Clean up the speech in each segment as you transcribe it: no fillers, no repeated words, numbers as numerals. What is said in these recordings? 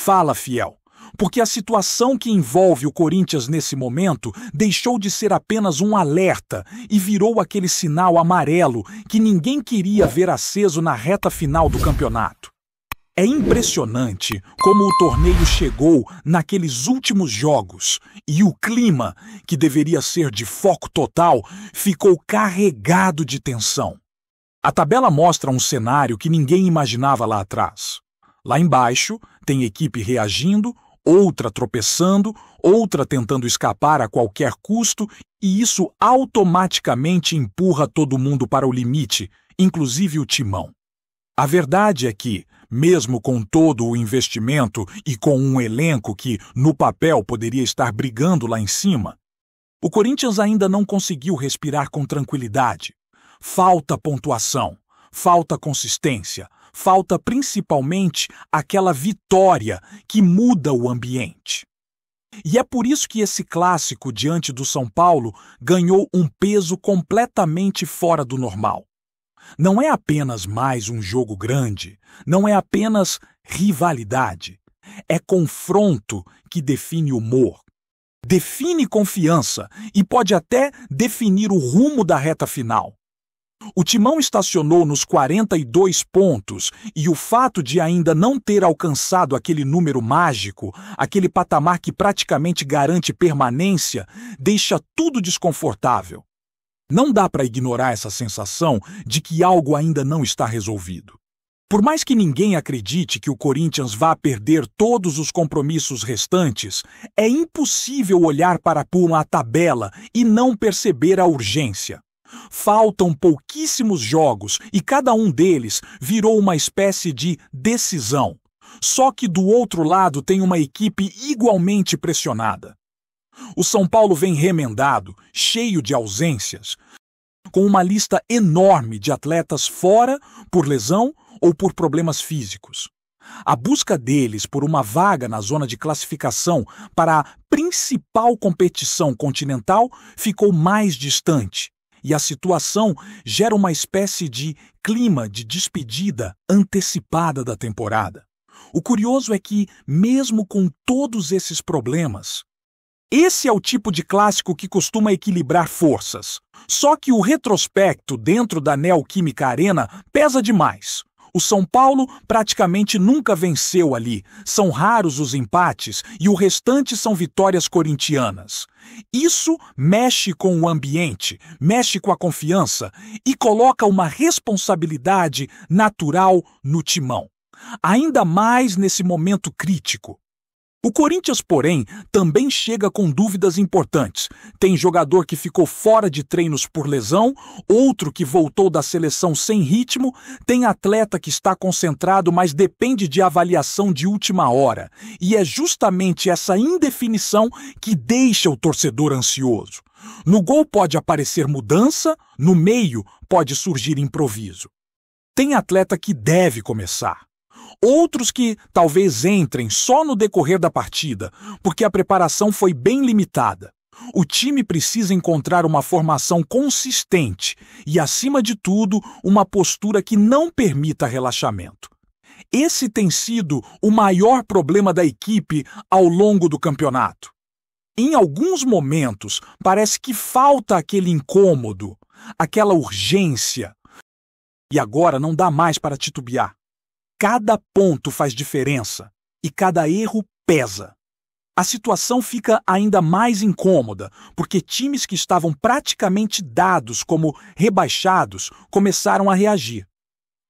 Fala, fiel, porque a situação que envolve o Corinthians nesse momento deixou de ser apenas um alerta e virou aquele sinal amarelo que ninguém queria ver aceso na reta final do campeonato. É impressionante como o torneio chegou naqueles últimos jogos e o clima, que deveria ser de foco total, ficou carregado de tensão. A tabela mostra um cenário que ninguém imaginava lá atrás. Lá embaixo, tem equipe reagindo, outra tropeçando, outra tentando escapar a qualquer custo, e isso automaticamente empurra todo mundo para o limite, inclusive o timão. A verdade é que, mesmo com todo o investimento e com um elenco que, no papel, poderia estar brigando lá em cima, o Corinthians ainda não conseguiu respirar com tranquilidade. Falta pontuação, falta consistência, falta principalmente aquela vitória que muda o ambiente. E é por isso que esse clássico diante do São Paulo ganhou um peso completamente fora do normal. Não é apenas mais um jogo grande, não é apenas rivalidade. É confronto que define humor, define confiança e pode até definir o rumo da reta final. O Timão estacionou nos 42 pontos e o fato de ainda não ter alcançado aquele número mágico, aquele patamar que praticamente garante permanência, deixa tudo desconfortável. Não dá para ignorar essa sensação de que algo ainda não está resolvido. Por mais que ninguém acredite que o Corinthians vá perder todos os compromissos restantes, é impossível olhar para a tabela e não perceber a urgência. Faltam pouquíssimos jogos e cada um deles virou uma espécie de decisão. Só que do outro lado tem uma equipe igualmente pressionada. O São Paulo vem remendado, cheio de ausências, com uma lista enorme de atletas fora por lesão ou por problemas físicos. A busca deles por uma vaga na zona de classificação para a principal competição continental ficou mais distante, e a situação gera uma espécie de clima de despedida antecipada da temporada. O curioso é que, mesmo com todos esses problemas, esse é o tipo de clássico que costuma equilibrar forças. Só que o retrospecto dentro da Neoquímica Arena pesa demais. O São Paulo praticamente nunca venceu ali, são raros os empates e o restante são vitórias corintianas. Isso mexe com o ambiente, mexe com a confiança e coloca uma responsabilidade natural no timão. Ainda mais nesse momento crítico. O Corinthians, porém, também chega com dúvidas importantes. Tem jogador que ficou fora de treinos por lesão, outro que voltou da seleção sem ritmo, tem atleta que está concentrado, mas depende de avaliação de última hora. E é justamente essa indefinição que deixa o torcedor ansioso. No gol pode aparecer mudança, no meio pode surgir improviso. Tem atleta que deve começar. Outros que talvez entrem só no decorrer da partida, porque a preparação foi bem limitada. O time precisa encontrar uma formação consistente e, acima de tudo, uma postura que não permita relaxamento. Esse tem sido o maior problema da equipe ao longo do campeonato. Em alguns momentos, parece que falta aquele incômodo, aquela urgência. E agora não dá mais para titubear. Cada ponto faz diferença e cada erro pesa. A situação fica ainda mais incômoda, porque times que estavam praticamente dados como rebaixados começaram a reagir.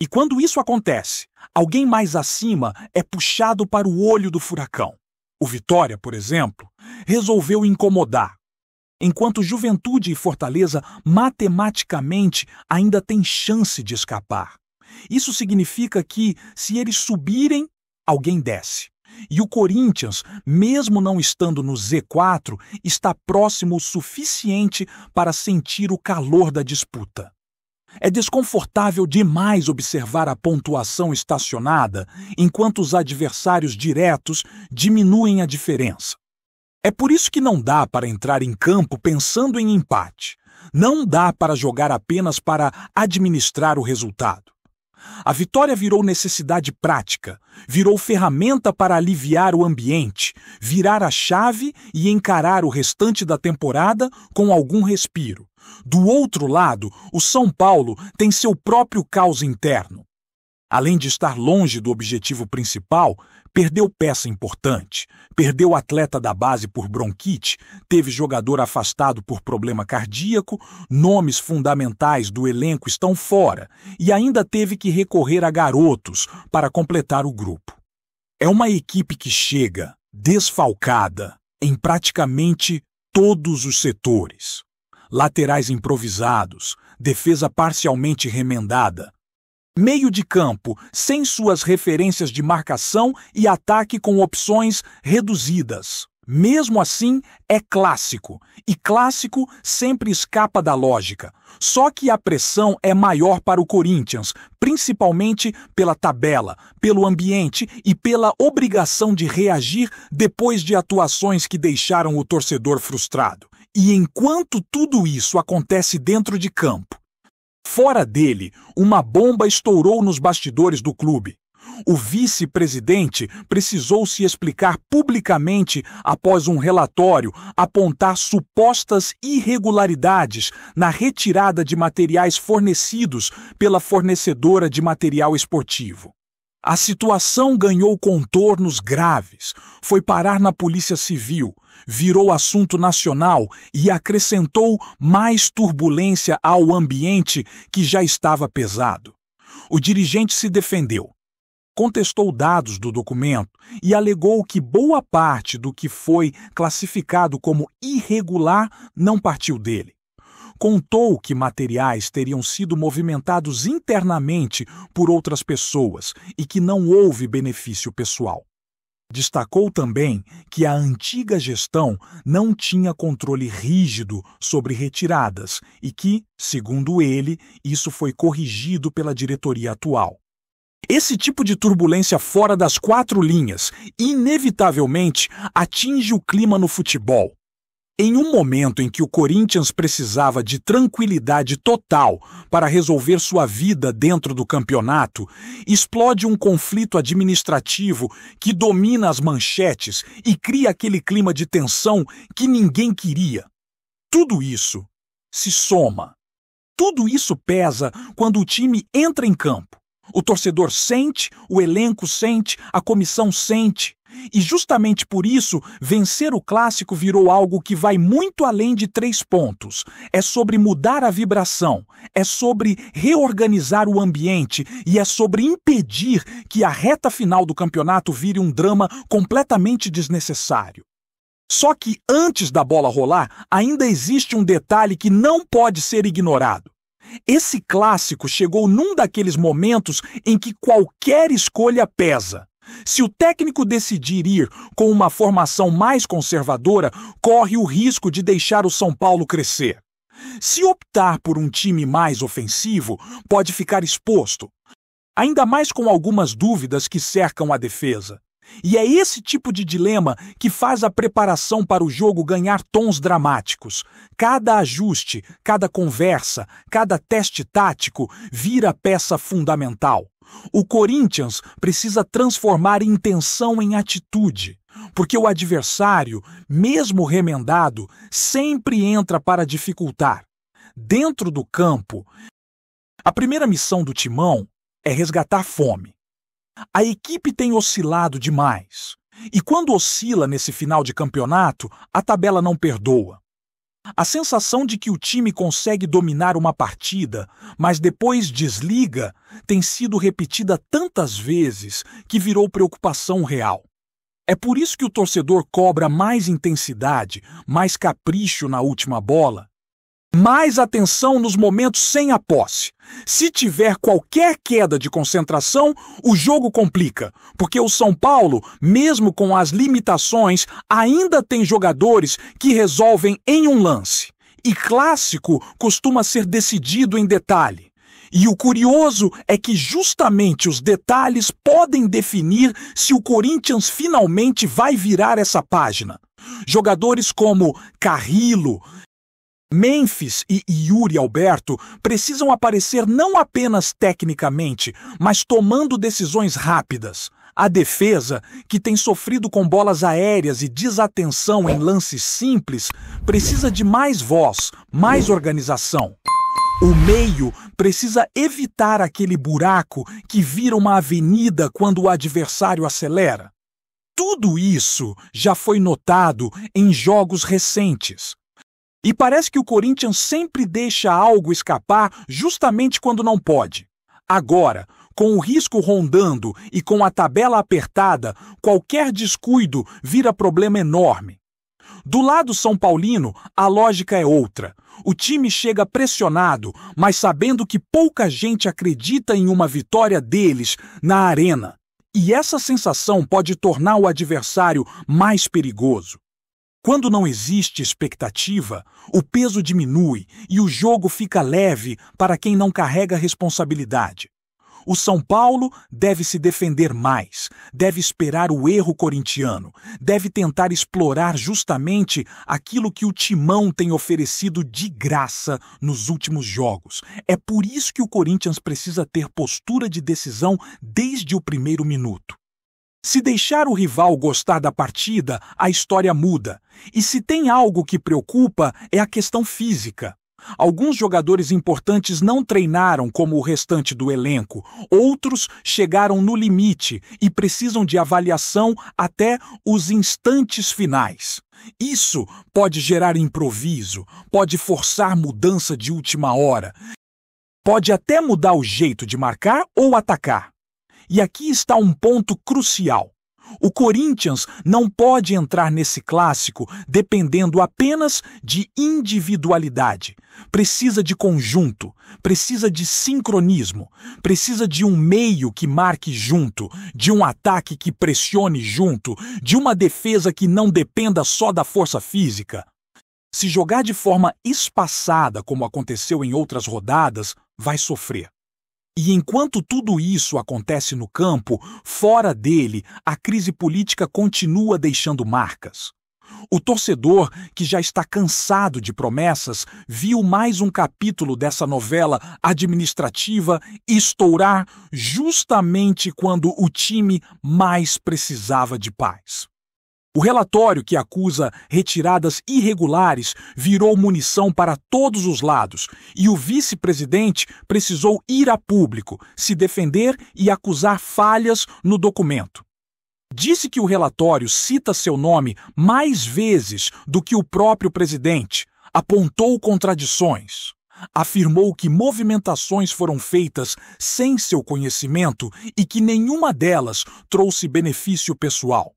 E quando isso acontece, alguém mais acima é puxado para o olho do furacão. O Vitória, por exemplo, resolveu incomodar, enquanto Juventude e Fortaleza matematicamente ainda têm chance de escapar. Isso significa que, se eles subirem, alguém desce. E o Corinthians, mesmo não estando no Z4, está próximo o suficiente para sentir o calor da disputa. É desconfortável demais observar a pontuação estacionada enquanto os adversários diretos diminuem a diferença. É por isso que não dá para entrar em campo pensando em empate. Não dá para jogar apenas para administrar o resultado. A vitória virou necessidade prática, virou ferramenta para aliviar o ambiente, virar a chave e encarar o restante da temporada com algum respiro. Do outro lado, o São Paulo tem seu próprio caos interno. Além de estar longe do objetivo principal, perdeu peça importante, perdeu atleta da base por bronquite, teve jogador afastado por problema cardíaco, nomes fundamentais do elenco estão fora e ainda teve que recorrer a garotos para completar o grupo. É uma equipe que chega desfalcada em praticamente todos os setores. Laterais improvisados, defesa parcialmente remendada, meio de campo sem suas referências de marcação e ataque com opções reduzidas. Mesmo assim, é clássico, e clássico sempre escapa da lógica. Só que a pressão é maior para o Corinthians, principalmente pela tabela, pelo ambiente e pela obrigação de reagir depois de atuações que deixaram o torcedor frustrado. E enquanto tudo isso acontece dentro de campo, fora dele, uma bomba estourou nos bastidores do clube. O vice-presidente precisou se explicar publicamente após um relatório apontar supostas irregularidades na retirada de materiais fornecidos pela fornecedora de material esportivo. A situação ganhou contornos graves, foi parar na Polícia Civil, virou assunto nacional e acrescentou mais turbulência ao ambiente que já estava pesado. O dirigente se defendeu, contestou dados do documento e alegou que boa parte do que foi classificado como irregular não partiu dele. Contou que materiais teriam sido movimentados internamente por outras pessoas e que não houve benefício pessoal. Destacou também que a antiga gestão não tinha controle rígido sobre retiradas e que, segundo ele, isso foi corrigido pela diretoria atual. Esse tipo de turbulência fora das quatro linhas, inevitavelmente, atinge o clima no futebol. Em um momento em que o Corinthians precisava de tranquilidade total para resolver sua vida dentro do campeonato, explode um conflito administrativo que domina as manchetes e cria aquele clima de tensão que ninguém queria. Tudo isso se soma. Tudo isso pesa quando o time entra em campo. O torcedor sente, o elenco sente, a comissão sente. E justamente por isso, vencer o clássico virou algo que vai muito além de 3 pontos. É sobre mudar a vibração, é sobre reorganizar o ambiente e é sobre impedir que a reta final do campeonato vire um drama completamente desnecessário. Só que antes da bola rolar, ainda existe um detalhe que não pode ser ignorado. Esse clássico chegou num daqueles momentos em que qualquer escolha pesa. Se o técnico decidir ir com uma formação mais conservadora, corre o risco de deixar o São Paulo crescer. Se optar por um time mais ofensivo, pode ficar exposto, ainda mais com algumas dúvidas que cercam a defesa. E é esse tipo de dilema que faz a preparação para o jogo ganhar tons dramáticos. Cada ajuste, cada conversa, cada teste tático vira peça fundamental. O Corinthians precisa transformar intenção em atitude, porque o adversário, mesmo remendado, sempre entra para dificultar. Dentro do campo, a primeira missão do Timão é resgatar fome. A equipe tem oscilado demais, e quando oscila nesse final de campeonato, a tabela não perdoa. A sensação de que o time consegue dominar uma partida, mas depois desliga, tem sido repetida tantas vezes que virou preocupação real. É por isso que o torcedor cobra mais intensidade, mais capricho na última bola, mais atenção nos momentos sem a posse. Se tiver qualquer queda de concentração, o jogo complica, porque o São Paulo, mesmo com as limitações, ainda tem jogadores que resolvem em um lance. E clássico costuma ser decidido em detalhe. E o curioso é que justamente os detalhes podem definir se o Corinthians finalmente vai virar essa página. Jogadores como Carrillo, Memphis e Yuri Alberto precisam aparecer não apenas tecnicamente, mas tomando decisões rápidas. A defesa, que tem sofrido com bolas aéreas e desatenção em lances simples, precisa de mais voz, mais organização. O meio precisa evitar aquele buraco que vira uma avenida quando o adversário acelera. Tudo isso já foi notado em jogos recentes. E parece que o Corinthians sempre deixa algo escapar justamente quando não pode. Agora, com o risco rondando e com a tabela apertada, qualquer descuido vira problema enorme. Do lado são paulino, a lógica é outra. O time chega pressionado, mas sabendo que pouca gente acredita em uma vitória deles na arena. E essa sensação pode tornar o adversário mais perigoso. Quando não existe expectativa, o peso diminui e o jogo fica leve para quem não carrega responsabilidade. O São Paulo deve se defender mais, deve esperar o erro corintiano, deve tentar explorar justamente aquilo que o Timão tem oferecido de graça nos últimos jogos. É por isso que o Corinthians precisa ter postura de decisão desde o primeiro minuto. Se deixar o rival gostar da partida, a história muda. E se tem algo que preocupa, é a questão física. Alguns jogadores importantes não treinaram como o restante do elenco, outros chegaram no limite e precisam de avaliação até os instantes finais. Isso pode gerar improviso, pode forçar mudança de última hora, pode até mudar o jeito de marcar ou atacar. E aqui está um ponto crucial. O Corinthians não pode entrar nesse clássico dependendo apenas de individualidade. Precisa de conjunto, precisa de sincronismo, precisa de um meio que marque junto, de um ataque que pressione junto, de uma defesa que não dependa só da força física. Se jogar de forma espaçada, como aconteceu em outras rodadas, vai sofrer. E enquanto tudo isso acontece no campo, fora dele, a crise política continua deixando marcas. O torcedor, que já está cansado de promessas, viu mais um capítulo dessa novela administrativa estourar justamente quando o time mais precisava de paz. O relatório que acusa retiradas irregulares virou munição para todos os lados e o vice-presidente precisou ir a público, se defender e acusar falhas no documento. Disse que o relatório cita seu nome mais vezes do que o próprio presidente, apontou contradições. Afirmou que movimentações foram feitas sem seu conhecimento e que nenhuma delas trouxe benefício pessoal.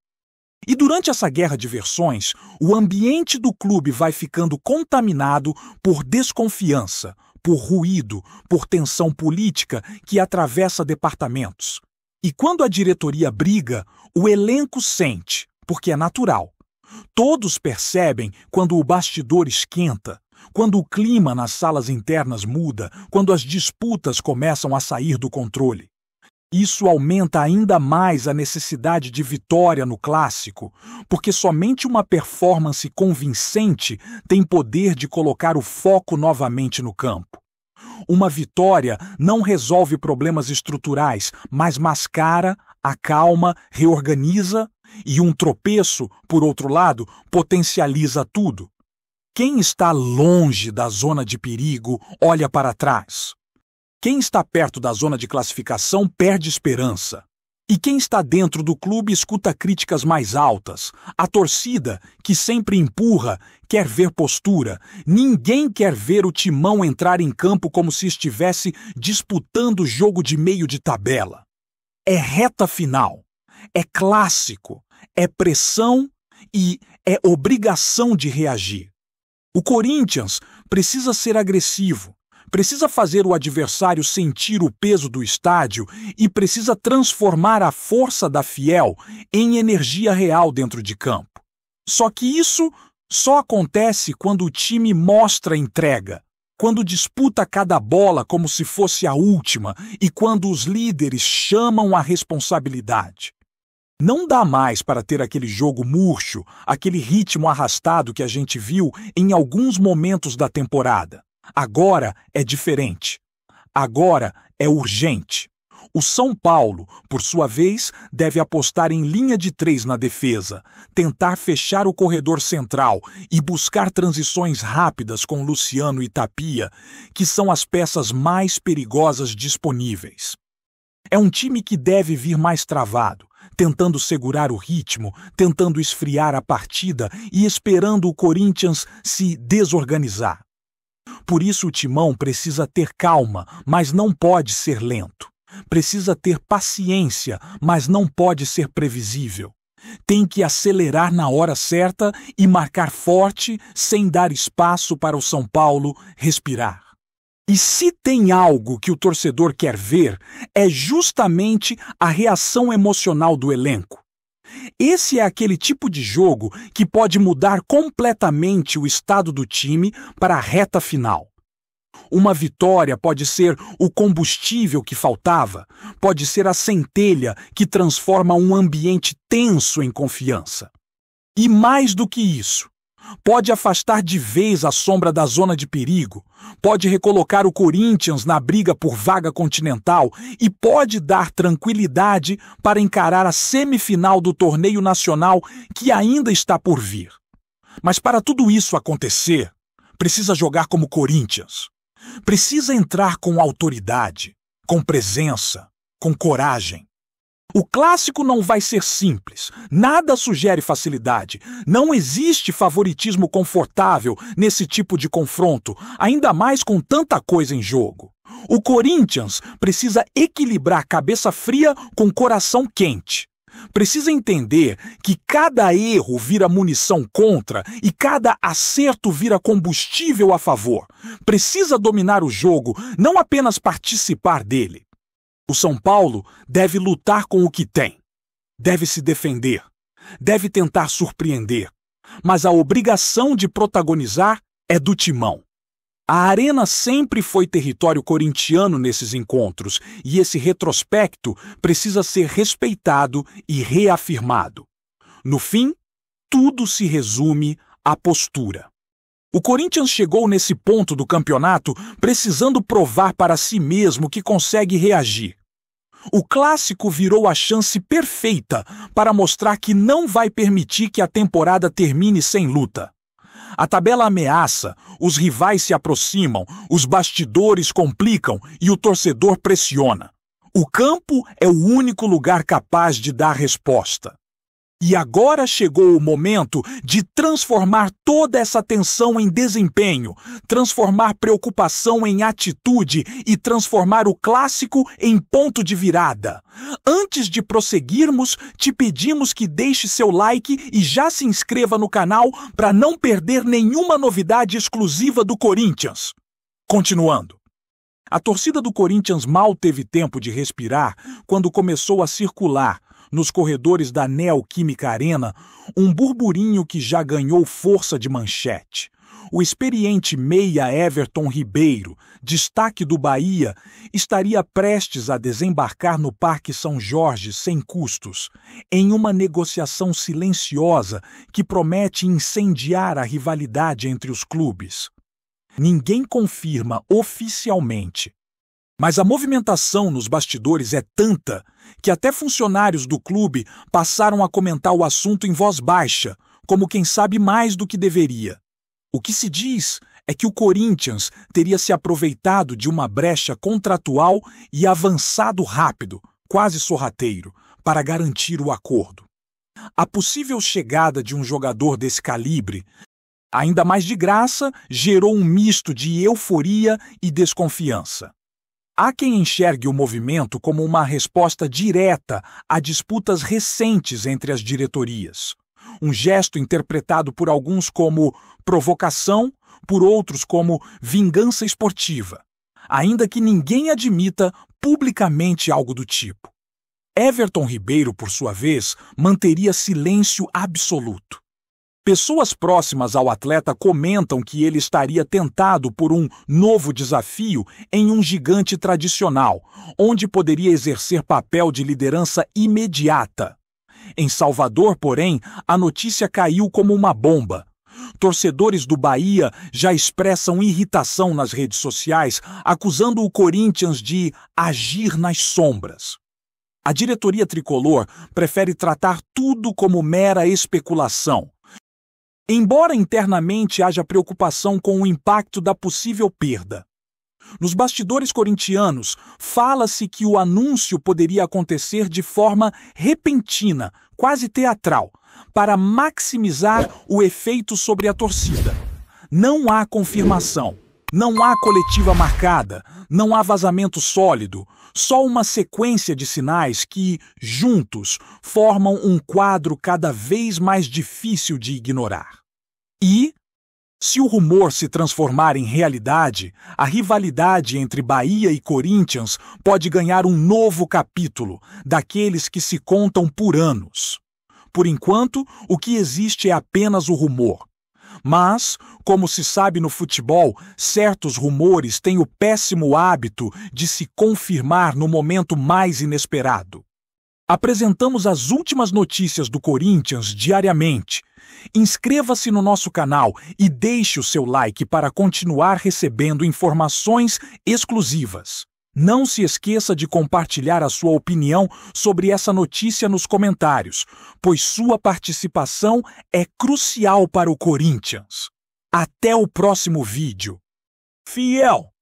E durante essa guerra de versões, o ambiente do clube vai ficando contaminado por desconfiança, por ruído, por tensão política que atravessa departamentos. E quando a diretoria briga, o elenco sente, porque é natural. Todos percebem quando o bastidor esquenta, quando o clima nas salas internas muda, quando as disputas começam a sair do controle. Isso aumenta ainda mais a necessidade de vitória no clássico, porque somente uma performance convincente tem poder de colocar o foco novamente no campo. Uma vitória não resolve problemas estruturais, mas mascara, acalma, reorganiza, e um tropeço, por outro lado, potencializa tudo. Quem está longe da zona de perigo olha para trás. Quem está perto da zona de classificação perde esperança. E quem está dentro do clube escuta críticas mais altas. A torcida, que sempre empurra, quer ver postura. Ninguém quer ver o Timão entrar em campo como se estivesse disputando jogo de meio de tabela. É reta final, é clássico, é pressão e é obrigação de reagir. O Corinthians precisa ser agressivo. Precisa fazer o adversário sentir o peso do estádio e precisa transformar a força da Fiel em energia real dentro de campo. Só que isso só acontece quando o time mostra entrega, quando disputa cada bola como se fosse a última e quando os líderes chamam a responsabilidade. Não dá mais para ter aquele jogo murcho, aquele ritmo arrastado que a gente viu em alguns momentos da temporada. Agora é diferente. Agora é urgente. O São Paulo, por sua vez, deve apostar em linha de 3 na defesa, tentar fechar o corredor central e buscar transições rápidas com Luciano e Tapia, que são as peças mais perigosas disponíveis. É um time que deve vir mais travado, tentando segurar o ritmo, tentando esfriar a partida e esperando o Corinthians se desorganizar. Por isso o Timão precisa ter calma, mas não pode ser lento. Precisa ter paciência, mas não pode ser previsível. Tem que acelerar na hora certa e marcar forte, sem dar espaço para o São Paulo respirar. E se tem algo que o torcedor quer ver, é justamente a reação emocional do elenco. Esse é aquele tipo de jogo que pode mudar completamente o estado do time para a reta final. Uma vitória pode ser o combustível que faltava, pode ser a centelha que transforma um ambiente tenso em confiança. E mais do que isso, pode afastar de vez a sombra da zona de perigo, pode recolocar o Corinthians na briga por vaga continental e pode dar tranquilidade para encarar a semifinal do torneio nacional que ainda está por vir. Mas para tudo isso acontecer, precisa jogar como Corinthians. Precisa entrar com autoridade, com presença, com coragem. O clássico não vai ser simples, nada sugere facilidade. Não existe favoritismo confortável nesse tipo de confronto, ainda mais com tanta coisa em jogo. O Corinthians precisa equilibrar cabeça fria com coração quente. Precisa entender que cada erro vira munição contra e cada acerto vira combustível a favor. Precisa dominar o jogo, não apenas participar dele. O São Paulo deve lutar com o que tem. Deve se defender. Deve tentar surpreender. Mas a obrigação de protagonizar é do Timão. A arena sempre foi território corintiano nesses encontros, e esse retrospecto precisa ser respeitado e reafirmado. No fim, tudo se resume à postura. O Corinthians chegou nesse ponto do campeonato precisando provar para si mesmo que consegue reagir. O clássico virou a chance perfeita para mostrar que não vai permitir que a temporada termine sem luta. A tabela ameaça, os rivais se aproximam, os bastidores complicam e o torcedor pressiona. O campo é o único lugar capaz de dar resposta. E agora chegou o momento de transformar toda essa tensão em desempenho, transformar preocupação em atitude e transformar o clássico em ponto de virada. Antes de prosseguirmos, te pedimos que deixe seu like e já se inscreva no canal para não perder nenhuma novidade exclusiva do Corinthians. Continuando. A torcida do Corinthians mal teve tempo de respirar quando começou a circular nos corredores da Neoquímica Arena, um burburinho que já ganhou força de manchete. O experiente meia Everton Ribeiro, destaque do Bahia, estaria prestes a desembarcar no Parque São Jorge sem custos, em uma negociação silenciosa que promete incendiar a rivalidade entre os clubes. Ninguém confirma oficialmente, mas a movimentação nos bastidores é tanta que até funcionários do clube passaram a comentar o assunto em voz baixa, como quem sabe mais do que deveria. O que se diz é que o Corinthians teria se aproveitado de uma brecha contratual e avançado rápido, quase sorrateiro, para garantir o acordo. A possível chegada de um jogador desse calibre, ainda mais de graça, gerou um misto de euforia e desconfiança. Há quem enxergue o movimento como uma resposta direta a disputas recentes entre as diretorias. Um gesto interpretado por alguns como provocação, por outros como vingança esportiva, ainda que ninguém admita publicamente algo do tipo. Everton Ribeiro, por sua vez, manteria silêncio absoluto. Pessoas próximas ao atleta comentam que ele estaria tentado por um novo desafio em um gigante tradicional, onde poderia exercer papel de liderança imediata. Em Salvador, porém, a notícia caiu como uma bomba. Torcedores do Bahia já expressam irritação nas redes sociais, acusando o Corinthians de agir nas sombras. A diretoria tricolor prefere tratar tudo como mera especulação. Embora internamente haja preocupação com o impacto da possível perda. Nos bastidores corintianos, fala-se que o anúncio poderia acontecer de forma repentina, quase teatral, para maximizar o efeito sobre a torcida. Não há confirmação, não há coletiva marcada, não há vazamento sólido, só uma sequência de sinais que, juntos, formam um quadro cada vez mais difícil de ignorar. E, se o rumor se transformar em realidade, a rivalidade entre Bahia e Corinthians pode ganhar um novo capítulo, daqueles que se contam por anos. Por enquanto, o que existe é apenas o rumor. Mas, como se sabe no futebol, certos rumores têm o péssimo hábito de se confirmar no momento mais inesperado. Apresentamos as últimas notícias do Corinthians diariamente. Inscreva-se no nosso canal e deixe o seu like para continuar recebendo informações exclusivas. Não se esqueça de compartilhar a sua opinião sobre essa notícia nos comentários, pois sua participação é crucial para o Corinthians. Até o próximo vídeo. Fiel!